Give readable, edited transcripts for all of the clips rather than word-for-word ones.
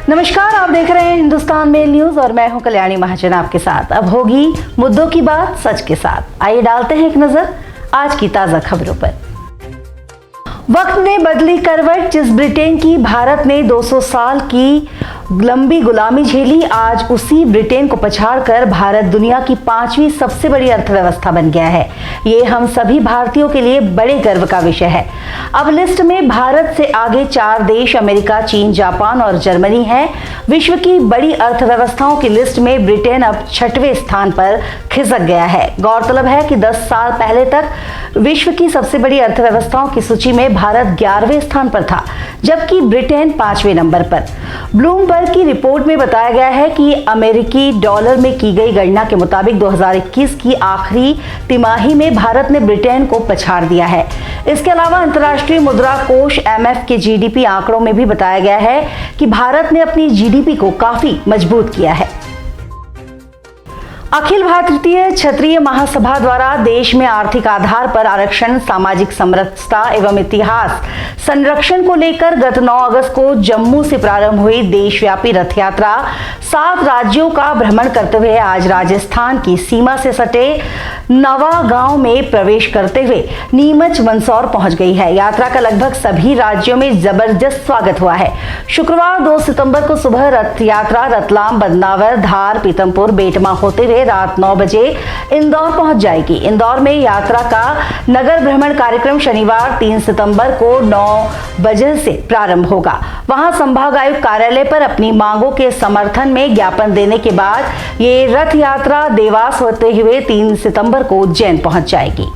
नमस्कार, आप देख रहे हैं हिंदुस्तान मेल न्यूज और मैं हूं कल्याणी महाजन आपके साथ। अब होगी मुद्दों की बात सच के साथ। आइए डालते हैं एक नजर आज की ताजा खबरों पर। वक्त ने बदली करवट। जिस ब्रिटेन की भारत ने 200 साल की लंबी गुलामी झेली, आज उसी ब्रिटेन को पछाड़कर भारत दुनिया की 5वीं सबसे बड़ी अर्थव्यवस्था बन गया है। ये हम सभी भारतीयों के लिए बड़े गर्व का विषय है। अब लिस्ट में भारत से आगे 4 देश अमेरिका, चीन, जापान और जर्मनी है। विश्व की बड़ी अर्थव्यवस्थाओं की लिस्ट में ब्रिटेन अब 6वें स्थान पर खिसक गया है। गौरतलब है कि 10 साल पहले तक विश्व की सबसे बड़ी अर्थव्यवस्थाओं की सूची में भारत 11वें स्थान पर था, जबकि ब्रिटेन 5वें नंबर पर। ब्लूमबर्ग की रिपोर्ट में बताया गया है कि अमेरिकी डॉलर में की गई गणना के मुताबिक 2021 की आखिरी तिमाही में भारत ने ब्रिटेन को पछाड़ दिया है। इसके अलावा अंतर्राष्ट्रीय मुद्रा कोष IMF के GDP आंकड़ों में भी बताया गया है कि भारत ने अपनी GDP को काफी मजबूत किया है। अखिल भारतीय क्षत्रिय महासभा द्वारा देश में आर्थिक आधार पर आरक्षण, सामाजिक समरसता एवं इतिहास संरक्षण को लेकर गत 9 अगस्त को जम्मू से प्रारंभ हुई देशव्यापी रथ यात्रा 7 राज्यों का भ्रमण करते हुए आज राजस्थान की सीमा से सटे नवागांव में प्रवेश करते हुए नीमच मंदसौर पहुंच गई है। यात्रा का लगभग सभी राज्यों में जबरदस्त स्वागत हुआ है। शुक्रवार 2 सितंबर को सुबह रथ यात्रा रतलाम, बदनावर, धार, पीतमपुर, बेटमा होते हुए रात 9 बजे इंदौर पहुंच जाएगी। इंदौर में यात्रा का नगर भ्रमण कार्यक्रम शनिवार 3 सितंबर को 9 बजे से प्रारंभ होगा। वहां संभागायुक्त कार्यालय पर अपनी मांगों के समर्थन में ज्ञापन देने के बाद ये रथ यात्रा देवास होते हुए 3 सितंबर को उज्जैन पहुंच जाएगी।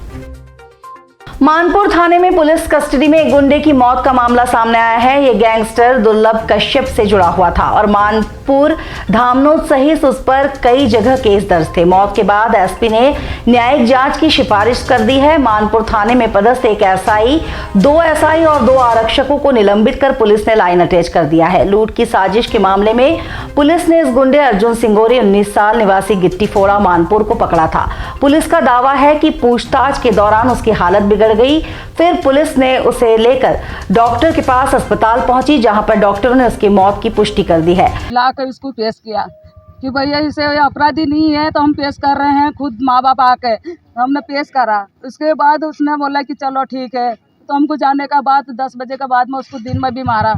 मानपुर थाने में पुलिस कस्टडी में एक गुंडे की मौत का मामला सामने आया है। ये गैंगस्टर दुर्लभ कश्यप से जुड़ा हुआ था और मानपुर, धामनोद सहित उस पर कई जगह केस दर्ज थे। मौत के बाद एसपी ने न्यायिक जांच की सिफारिश कर दी है। मानपुर थाने में पदस्थ एक SI, 2 SI और 2 आरक्षकों को निलंबित कर पुलिस ने लाइन अटैच कर दिया है। लूट की साजिश के मामले में पुलिस ने इस गुंडे अर्जुन सिंगोरे 19 साल निवासी गिट्टीफोड़ा मानपुर को पकड़ा था। पुलिस का दावा है कि पूछताछ के दौरान उसकी हालत बिगड़ गई। फिर पुलिस ने उसे लेकर डॉक्टर के पास अस्पताल पहुंची, जहां पर डॉक्टरों ने उसकी मौत की पुष्टि कर दी है। लाकर इसको पेश किया कि भैया इसे अपराधी नहीं है तो हम पेश कर रहे हैं, खुद माँ बाप आके हमने पेश करा। उसके बाद उसने बोला कि चलो ठीक है। तो हमको जाने का बाद 10 बजे के बाद में उसको दिन में भी मारा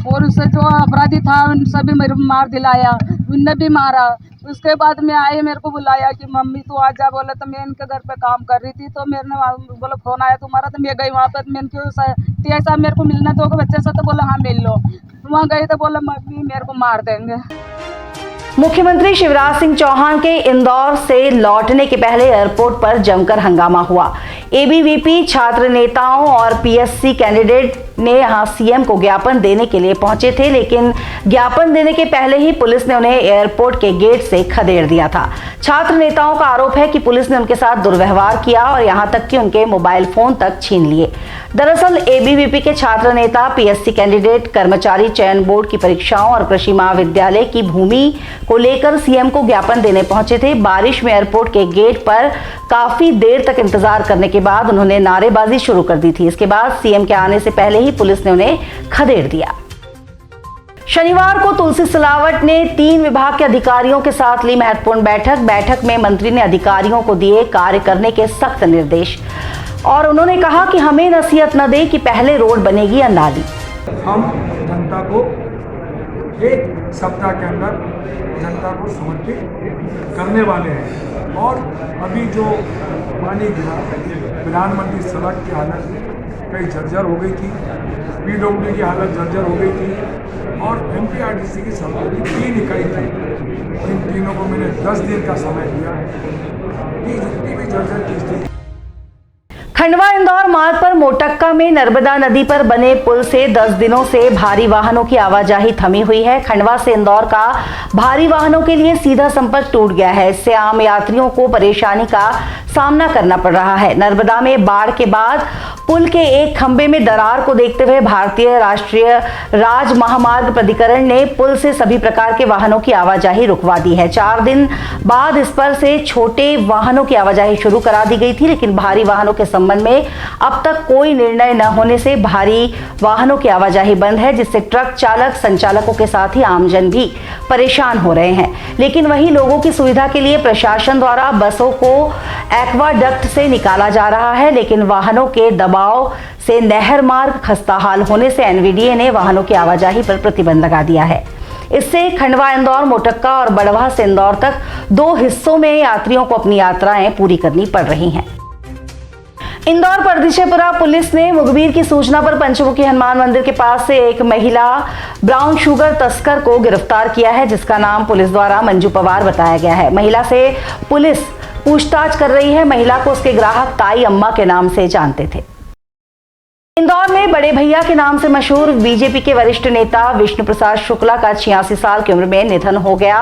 और उससे जो अपराधी था उन सभी मेरे मार दिलाया, उनने भी मारा। उसके बाद में आए, मेरे को बुलाया कि मम्मी तू आ जा। बोला तो मैं इनके घर पे काम कर रही थी, तो मेरे बोला फोन आया तुम्हारा, तो मैं गई वहाँ पर। मैं इनके ऐसा मेरे को मिलना तो बच्चे से, तो बोला हाँ मिल लो। वहाँ गई तो बोला मम्मी मेरे को मार देंगे। मुख्यमंत्री शिवराज सिंह चौहान के इंदौर से लौटने के पहले एयरपोर्ट पर जमकर हंगामा हुआ। ABVP छात्र नेताओं और PSC कैंडिडेट ने यहां CM को ज्ञापन देने के लिए पहुंचे थे, लेकिन ज्ञापन देने के पहले ही पुलिस ने उन्हें एयरपोर्ट के गेट से खदेड़ दिया था। छात्र नेताओं का आरोप है कि पुलिस ने उनके साथ दुर्व्यवहार किया और यहां तक कि उनके मोबाइल फोन तक छीन लिए। दरअसल ABVP के छात्र नेता PSC कैंडिडेट, कर्मचारी चयन बोर्ड की परीक्षाओं और कृषि महाविद्यालय की भूमि को लेकर CM को ज्ञापन देने पहुंचे थे। बारिश में एयरपोर्ट के गेट पर काफी देर तक इंतजार करने के बाद उन्होंने नारेबाजी शुरू कर दी थी। इसके बाद CM के आने से पहले ही पुलिस ने उन्हें खदेड़ दिया। शनिवार को तुलसी सिलावट ने 3 विभाग के अधिकारियों के साथ ली महत्वपूर्ण बैठक में मंत्री ने अधिकारियों को दिए कार्य करने के सख्त निर्देश और उन्होंने कहा कि हमें नसीहत न दे कि पहले रोड बनेगी या नाली। हम जनता को 1 सप्ताह के अंदर जनता को समर्पित करने वाले हैं। और अभी जो पानी गिरा, प्रधानमंत्री सड़क की हालत कई जर्जर हो गई थी, PWD की हालत जर्जर हो गई थी और MPRDC की सड़कों की 3 इकाई थी। इन तीनों को मैंने 10 दिन का समय दिया है कि जितनी भी जर्जर की स्थिति। खंडवा इंदौर मार्ग पर मोटक्का में नर्मदा नदी पर बने पुल से 10 दिनों से भारी वाहनों की आवाजाही थमी हुई है। खंडवा से इंदौर का भारी वाहनों के लिए सीधा संपर्क टूट गया है। इससे आम यात्रियों को परेशानी का सामना करना पड़ रहा है। नर्मदा में बाढ़ के बाद पुल के एक खंभे में दरार को देखते हुए भारतीय राष्ट्रीय राज महामार्ग प्राधिकरण ने पुल से सभी प्रकार के वाहनों की आवाजाही रुकवा दी है। 4 दिन बाद इस पर से छोटे वाहनों की आवाजाही शुरू करा दी गई थी, लेकिन भारी वाहनों के संबंध में अब तक कोई निर्णय न होने से भारी वाहनों की आवाजाही बंद है, जिससे ट्रक चालक, संचालकों के साथ ही आमजन भी परेशान हो रहे हैं। लेकिन वहीं लोगों की सुविधा के लिए प्रशासन द्वारा बसों को एक्वाडक्ट से निकाला जा रहा है, लेकिन वाहनों के दबाव से नहर मार्ग खस्ताहाल होने से एनवीडीए ने वाहनों की आवाजाही पर प्रतिबंध लगा दिया है। इससे खंडवा इंदौर, मोटक्का और बड़वा से इंदौर तक 2 हिस्सों में यात्रियों को अपनी यात्राएं पूरी करनी पड़ रही हैं। इंदौर परदिशेपुरा पुलिस ने मुखबिर की सूचना पर पंचमुखी हनुमान मंदिर के पास से एक महिला ब्राउन शुगर तस्कर को गिरफ्तार किया है, जिसका नाम पुलिस द्वारा मंजू पवार बताया गया है। महिला से पुलिस पूछताछ कर रही है। महिला को उसके ग्राहक ताई अम्मा के नाम से जानते थे। इंदौर में बड़े भैया के नाम से मशहूर बीजेपी के वरिष्ठ नेता विष्णु प्रसाद शुक्ला का 86 साल की उम्र में निधन हो गया।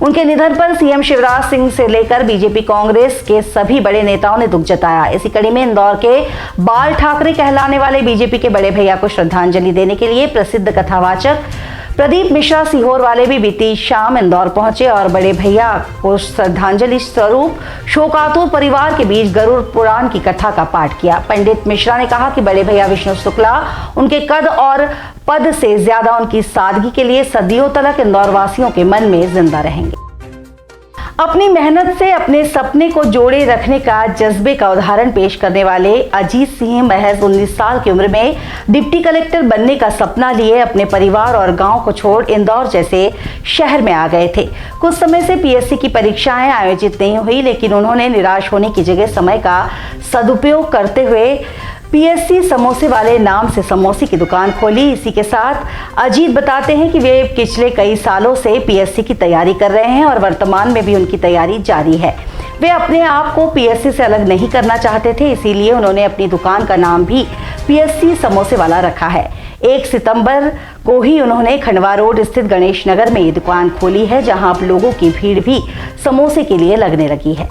उनके निधन पर सीएम शिवराज सिंह से लेकर बीजेपी, कांग्रेस के सभी बड़े नेताओं ने दुख जताया। इसी कड़ी में इंदौर के बाल ठाकरे कहलाने वाले बीजेपी के बड़े भैया को श्रद्धांजलि देने के लिए प्रसिद्ध कथावाचक प्रदीप मिश्रा सीहोर वाले भी बीती शाम इंदौर पहुंचे और बड़े भैया को श्रद्धांजलि स्वरूप शोकातुर परिवार के बीच गरुड़ पुराण की कथा का पाठ किया। पंडित मिश्रा ने कहा कि बड़े भैया विष्णु शुक्ला उनके कद और पद से ज्यादा उनकी सादगी के लिए सदियों तक इंदौर वासियों के मन में जिंदा रहेंगे। अपनी मेहनत से अपने सपने को जोड़े रखने का जज्बे का उदाहरण पेश करने वाले अजीत सिंह महज 19 साल की उम्र में डिप्टी कलेक्टर बनने का सपना लिए अपने परिवार और गांव को छोड़ इंदौर जैसे शहर में आ गए थे। कुछ समय से पीएससी की परीक्षाएं आयोजित नहीं हुई, लेकिन उन्होंने निराश होने की जगह समय का सदुपयोग करते हुए पीएससी समोसे वाले नाम से समोसे की दुकान खोली। इसी के साथ अजीत बताते हैं कि वे पिछले कई सालों से पीएससी की तैयारी कर रहे हैं और वर्तमान में भी उनकी तैयारी जारी है। वे अपने आप को पीएससी से अलग नहीं करना चाहते थे, इसीलिए उन्होंने अपनी दुकान का नाम भी पीएससी समोसे वाला रखा है। 1 सितंबर को ही उन्होंने खंडवा रोड स्थित गणेश नगर में ये दुकान खोली है, जहां अब लोगों की भीड़ भी समोसे के लिए लगने लगी है।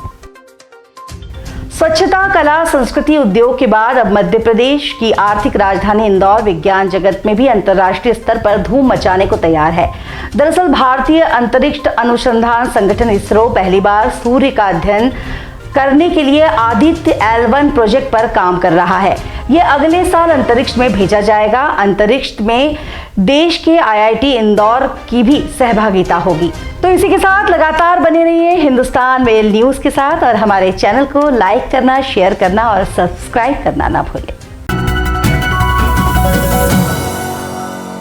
स्वच्छता, कला, संस्कृति, उद्योग के बाद अब मध्य प्रदेश की आर्थिक राजधानी इंदौर विज्ञान जगत में भी अंतर्राष्ट्रीय स्तर पर धूम मचाने को तैयार है। दरअसल भारतीय अंतरिक्ष अनुसंधान संगठन इसरो पहली बार सूर्य का अध्ययन करने के लिए आदित्य L1 प्रोजेक्ट पर काम कर रहा है। यह अगले साल अंतरिक्ष में भेजा जाएगा। अंतरिक्ष में देश के IIT इंदौर की भी सहभागिता होगी। तो इसी के साथ लगातार बने रहिए हिंदुस्तान मेल न्यूज के साथ और हमारे चैनल को लाइक करना, शेयर करना और सब्सक्राइब करना ना भूलें।